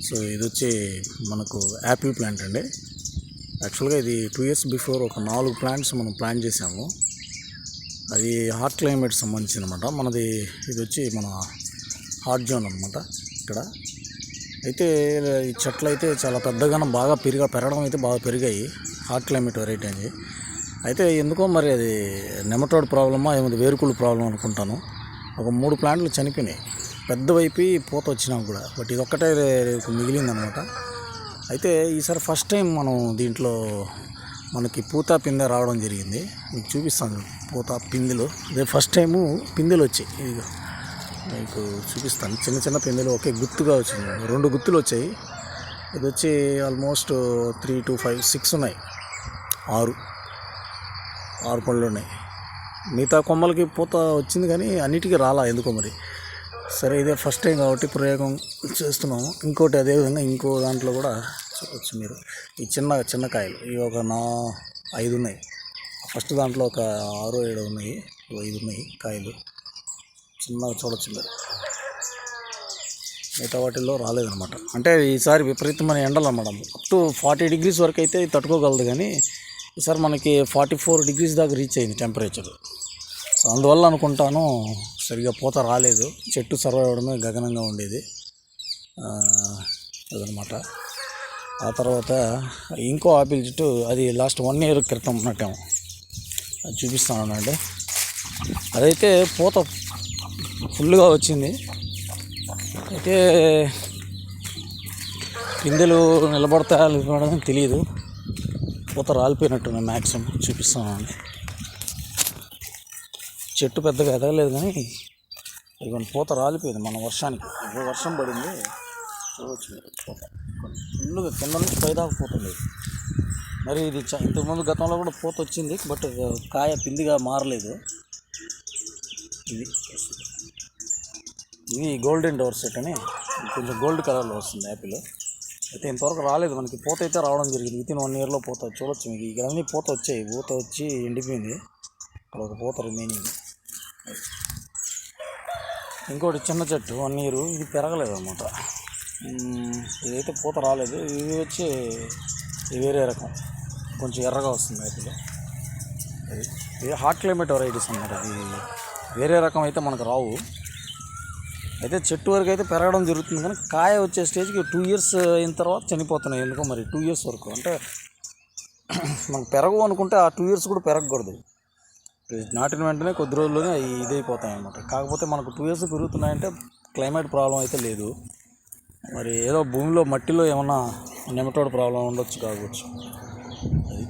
So ఇది వచ్చి మనకు యాపిల్ ప్లాంట్ అండి. యాక్చువల్గా ఇది 2 years బిఫోర్ ఒక 4 ప్లాంట్స్ మనం ప్లాన్ చేసాము. అది హాట్ క్లైమేట్ సంబంధించి అనమాట. మనది ఇది వచ్చి మన హాట్ జోన్ అనమాట ఇక్కడ. అయితే ఈ చెట్లు అయితే చాలా పెద్దగానే బాగా పెరగడం అయితే బాగా పెరిగాయి, హాట్ క్లైమేట్ వెరైటీ అని. అయితే ఎందుకో మరి అది నెమటోడ్ ప్రాబ్లమా ఏమైనా వేరుకుళ్ళు ప్రాబ్లం అనుకుంటాను. ఒక 3 ప్లాంట్లు చనిపోయినాయి పెద్ద వైపు పూత వచ్చినా కూడా. బట్ ఇది ఒక్కటే మిగిలిందనమాట. అయితే ఈసారి ఫస్ట్ టైం మనం దీంట్లో మనకి పూత పిందె రావడం జరిగింది. మీకు చూపిస్తాను పూత పిందెలు. అదే ఫస్ట్ టైము పిందెలు వచ్చాయి. ఇది మీకు చూపిస్తాను. చిన్న చిన్న పిందెలు ఒకే గుత్తుగా వచ్చింది. 2 గుత్తులు వచ్చాయి. ఇది వచ్చి ఆల్మోస్ట్ 3 to 5 6 ఉన్నాయి. 6 పళ్ళు ఉన్నాయి. మిగతా కొమ్మలకి పూత వచ్చింది కానీ అన్నిటికీ రాలా ఎందుకో మరి. సరే ఇదే ఫస్ట్ టైం కాబట్టి ప్రయోగం చేస్తున్నాము. ఇంకోటి అదేవిధంగా ఇంకో దాంట్లో కూడా చూడవచ్చు మీరు. ఈ చిన్న కాయలు ఇవి ఒక 5 ఉన్నాయి. ఫస్ట్ దాంట్లో ఒక 6 7 ఉన్నాయి. 5 ఉన్నాయి కాయలు చిన్నగా చూడవచ్చు మీరు. మిగతా వాటిల్లో రాలేదన్నమాట. అంటే ఈసారి విపరీతమైన ఎండలు అన్నమాట. అప్ టు 40 degrees వరకు అయితే తట్టుకోగలదు కానీ ఈసారి మనకి 44 degrees దాకా రీచ్ అయింది టెంపరేచర్. సో అందువల్ల అనుకుంటాను సరిగా పూత రాలేదు. చెట్టు సర్వైవ్ అవ్వడమే గగనంగా ఉండేది అదనమాట. ఆ తర్వాత ఇంకో ఆపిల్ చెట్టు అది లాస్ట్ 1 year క్రితం ఉన్నట్టేమో, అది చూపిస్తాను అండి. అదైతే పూత ఫుల్గా వచ్చింది. అయితే పిందెలు నిలబడతాయని తెలియదు. పూత రాలిపోయినట్టున్నాయి మ్యాక్సిమం. చూపిస్తానండి. చెట్టు పెద్దగా ఎదగలేదు కానీ ఇవన్నీ పూత రాలిపోయింది మన వర్షానికి. వర్షం పడింది చూడవచ్చు మీరు. పూత ఫుల్గా కింద నుంచి పైదాకా పూత లేదు. మరి ఇది ఇంతకుముందు గతంలో కూడా పూత వచ్చింది, బట్ కాయ పిందిగా మారలేదు. ఇది గోల్డెన్ డోర్ సెట్ అని కొంచెం గోల్డ్ కలర్లో వస్తుంది యాపిల్. అయితే ఇంతవరకు రాలేదు మనకి. పూత అయితే రావడం జరిగింది. వితిన్ 1 yearలో పూత చూడొచ్చు మీకు. ఇవన్నీ పూత వచ్చాయి. పూత వచ్చి ఎండిపోయింది. అక్కడ ఒక పూత రిమైనింగ్. ఇంకోటి చిన్న చెట్టు 1 year, ఇది పెరగలేదు అన్నమాట. ఇదైతే పూత రాలేదు. ఇది వచ్చి వేరే రకం, కొంచెం ఎర్రగా వస్తుంది యాపిల్. ఇది హాట్ క్లైమేట్ వెరైటీస్ అన్నమాట. ఇది వేరే రకం అయితే మనకు రావు. అయితే చెట్టు వరకు అయితే పెరగడం జరుగుతుంది కానీ కాయ వచ్చే స్టేజ్కి 2 years అయిన తర్వాత చనిపోతున్నాయి ఎందుకో మరి. 2 years వరకు అంటే మనకు పెరగవు అనుకుంటే ఆ 2 years కూడా పెరగకూడదు. నాటిన వెంటనే కొద్ది రోజుల్లోనే ఇదైపోతాయి అన్నమాట. కాకపోతే మనకు 2 years పెరుగుతున్నాయంటే క్లైమేట్ ప్రాబ్లం అయితే లేదు. మరి ఏదో భూమిలో మట్టిలో ఏమన్నా నెమటోడ్ ప్రాబ్లం ఉండొచ్చు కావచ్చు. అది